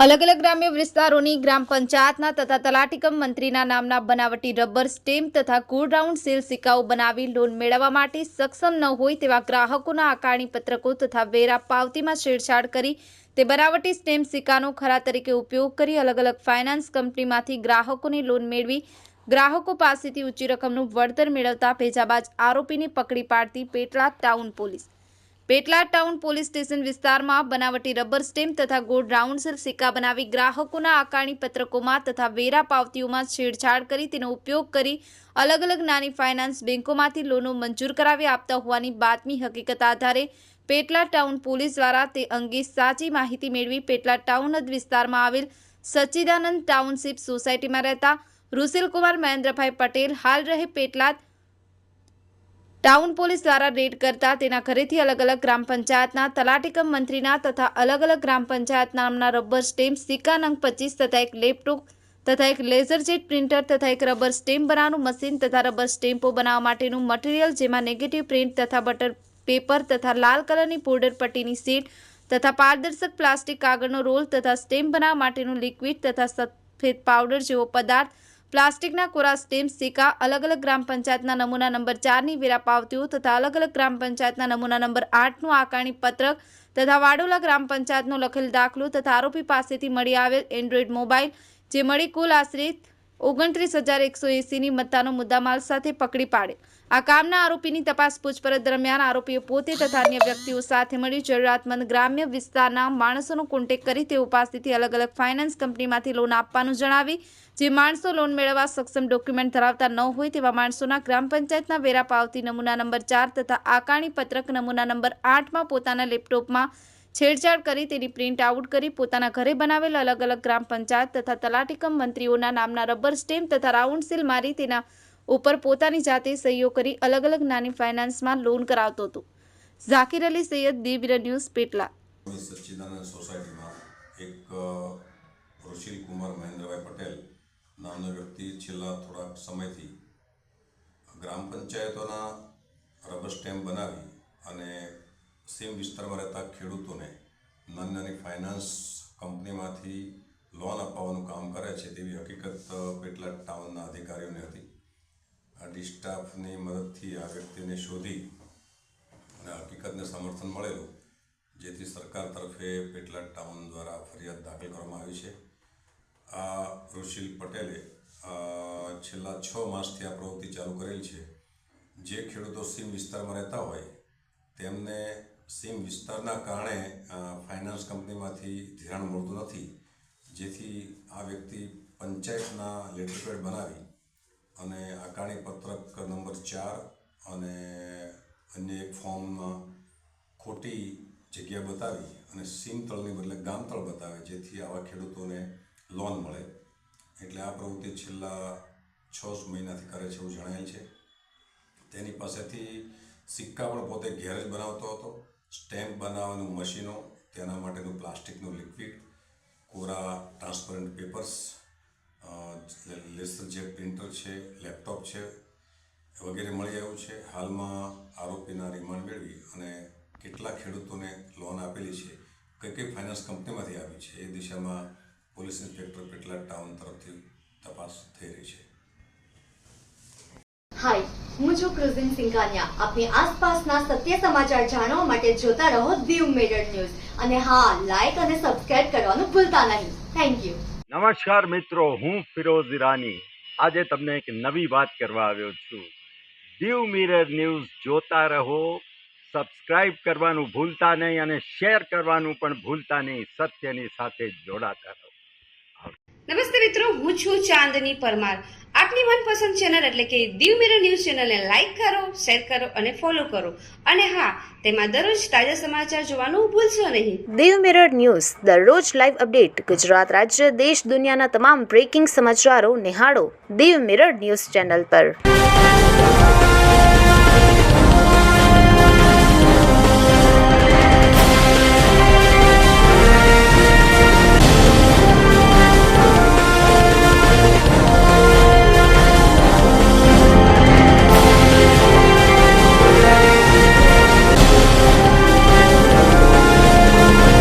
અલગ અલગ ગ્રામ્ય વિસ્તારોની ગ્રામ પંચાયતના તથા તલાટીકમ મંત્રીના નામના બનાવટી રબર સ્ટેમ્પ તથા કુલ રાઉન્ડ સીલ સિક્કાઓ બનાવી લોન મેળવવા માટે સક્ષમ ન હોય તેવા ગ્રાહકોના આકારણી પત્રકો તથા વેરા પાવતીમાં છેડછાડ કરી તે બનાવટી સ્ટેમ્પ સિક્કાનો ખરા તરીકે ઉપયોગ કરી અલગ અલગ ફાઇનાન્સ કંપનીમાંથી ગ્રાહકોને લોન મેળવી ગ્રાહકો પાસેથી ઊંચી રકમનું વળતર મેળવતા ભેજાબાજ આરોપીને પકડી પાડતી પેટલાદ ટાઉન પોલીસ સ્ટેશન વિસ્તારમાં બનાવટી રબર સ્ટેમ્પ તથા ગોલ્ડ રાઉન્ડ સીલ સિક્કા બનાવી ગ્રાહકોના આકારણી પત્રકોમાં તથા વેરા પાવતીઓમાં છેડછાડ કરી તેનો ઉપયોગ કરી અલગ અલગ નાની ફાઇનાન્સ બેંકોમાંથી લોનો મંજૂર કરાવી આપતા હોવાની બાતમી હકીકત આધારે પેટલાદ ટાઉન પોલીસ દ્વારા તે અંગે સાચી માહિતી મેળવી પેટલાદ ટાઉન હદ વિસ્તારમાં આવેલ સચ્ચિદાનંદ ટાઉનશીપ સોસાયટીમાં રહેતા રુશિલકુમાર મહેન્દ્રભાઈ પટેલ હાલ રહે પેટલાદ ટાઉન પોલીસ દ્વારા રેડ કરતા તેના ઘરેથી અલગ અલગ ગ્રામ પંચાયતના તલાટીકમ મંત્રીના તથા અલગ અલગ ગ્રામ પંચાયત નામના રબર સ્ટેમ્પ સિક્કા નંગ 25 તથા એક લેપટોપ તથા એક લેઝર જેટ પ્રિન્ટર તથા એક રબર સ્ટેમ્પ બનાવવાનું મશીન તથા રબર સ્ટેમ્પો બનાવવા માટેનું મટીરિયલ જેમાં નેગેટિવ પ્રિન્ટ તથા બટર પેપર તથા લાલ કલરની બોર્ડર પટ્ટીની શીટ તથા પારદર્શક પ્લાસ્ટિક કાગળનો રોલ તથા સ્ટેમ્પ બનાવવા માટેનું લિક્વિડ તથા સફેદ પાવડર જેવો પદાર્થ પ્લાસ્ટિકના કોરા સ્ટેમ્પ સિક્કા અલગ અલગ ગ્રામ પંચાયતના નમૂના નંબર 4ની વેરા પાવતીઓ તથા અલગ અલગ ગ્રામ પંચાયતના નમૂના નંબર 8નું આકારણી પત્રક તથા વાડોલા ગ્રામ પંચાયતનો લખેલ દાખલો તથા આરોપી પાસેથી મળી આવેલ એન્ડ્રોઈડ મોબાઈલ જે મળી કુલ આશરે 29,180ની મત્તાનો મુદ્દામાલ સાથે પકડી પાડેલ. આ કામના આરોપીની તપાસ પૂછપરછ દરમિયાન આરોપીઓ પોતે તથા અન્ય વ્યક્તિઓ સાથે મળી જરૂરિયાતમંદ ગ્રામ્ય વિસ્તારના માણસોનો કોન્ટેક્ટ કરી તેઓ પાસેથી અલગ અલગ ફાઇનાન્સ કંપનીમાંથી લોન આપવાનું જણાવી જે માણસો લોન મેળવવા સક્ષમ ડોક્યુમેન્ટ ધરાવતા ન હોય તેવા માણસોના ગ્રામ પંચાયતના વેરા પાવતી નમૂના નંબર 4 તથા આકારણી પત્રક નમૂના નંબર 8માં પોતાના લેપટોપમાં છેડછાડ કરી તેની પ્રિન્ટ આઉટ કરી પોતાના ઘરે બનાવેલ અલગ અલગ ગ્રામ પંચાયત તથા તલાટીકમ મંત્રીઓના નામના રબર સ્ટેમ્પ તથા રાઉન્ડ સીલ મારી તેના ઉપર પોતાની જાતે સહીઓ કરી અલગ અલગ નાની ફાઇનાન્સમાં લોન કરાવતો હતો. ઝાકિર અલી સૈયદ, દી મિરર ન્યૂઝ, પેટલાદ. સચ્ચિદાનંદ સોસાયટીમાં એક રુશિલકુમાર મહેન્દ્રભાઈ પટેલ નામનો વ્યક્તિ છેલ્લા થોડાક સમયથી ગ્રામ પંચાયતોના રબર સ્ટેમ્પ બનાવી અને સીમ વિસ્તારમાં રહેતા ખેડૂતોને નાની નાની ફાઇનાન્સ કંપનીમાંથી લોન અપાવવાનું કામ કરે છે તેવી હકીકત પેટલાદ ટાઉનના અધિકારીઓને હતી. આ ડી સ્ટાફની મદદથી આ વ્યક્તિને શોધી અને હકીકતને સમર્થન મળેલું, જેથી સરકાર તરફે પેટલાદ ટાઉન દ્વારા ફરિયાદ દાખલ કરવામાં આવી છે. આ રુશિલ પટેલે છેલ્લા 6 માસથી આ પ્રવૃત્તિ ચાલુ કરેલ છે. જે ખેડૂતો સીમ વિસ્તારમાં રહેતા હોય તેમને સીમ વિસ્તારના કારણે ફાઇનાન્સ કંપનીમાંથી ધિરાણ મળતું નથી, જેથી આ વ્યક્તિ પંચાયતના લેટરપેડ બનાવી અને આકારણી પત્રક નંબર 4 અને અન્ય એક ફોર્મમાં ખોટી જગ્યા બતાવી અને સીમ તળની બદલે ગામતળ બતાવે, જેથી આવા ખેડૂતોને લોન મળે. એટલે આ પ્રવૃત્તિ છેલ્લા 6 મહિનાથી કરે છે એવું જણાયેલ છે. તેની પાસેથી સિક્કા પણ પોતે ઘેર જ બનાવતો હતો, સ્ટેમ્પ બનાવવાનું મશીનો, તેના માટેનું પ્લાસ્ટિકનું લિક્વિડ, કોરા ટ્રાન્સપરન્ટ પેપર્સ, લેસર જે પ્રિન્ટર છે, લેપટોપ છે વગેરે મળી આવ્યું છે. હાલમાં આરોપીના રિમાન્ડ મેળવી અને કેટલા ખેડૂતોને લોન આપેલી છે, કઈ ફાઇનાન્સ કંપનીમાંથી આવી છે એ દિશામાં પોલીસ ઇન્સ્પેક્ટર પેટલાદ ટાઉન તરફથી તપાસ થઈ રહી છે. હાય, હું છું ક્રુઝિન સિંઘાનિયા. આપની આસપાસના સત્ય સમાચાર જાણવા માટે જોતા રહો દીવ મિરર ન્યૂઝ અને હા, લાઈક અને સબસ્ક્રાઇબ કરવાનું ભૂલતા નહીં. Thank you. નમસ્કાર મિત્રો, હું ફિરોઝ ઈરાની આજે તમને એક નવી વાત કરવા આવ્યો છું. દીવ મિરર ન્યૂઝ જોતા રહો, સબસ્ક્રાઇબ કરવાનું ભૂલતા નહીં અને શેર કરવાનું પણ ભૂલતા નહીં. સત્યની સાથે જોડાતા રહો. નમસ્તે મિત્રો, હું છું ચાંદની પરમાર. આપની મનપસંદ ચેનલ એટલે કે દીવ મિરર ન્યૂઝ ચેનલને લાઈક કરો, શેર કરો અને ફોલો કરો. અને હા, તેમાં દરરોજ તાજા સમાચાર જોવાનું ભૂલશો નહીં. દીવ મિરર ન્યૂઝ દરરોજ લાઈવ અપડેટ ગુજરાત રાજ્ય, દેશ, દુનિયાના તમામ બ્રેકિંગ સમાચારો નિહાળો દીવ મિરર ન્યૂઝ ચેનલ પર.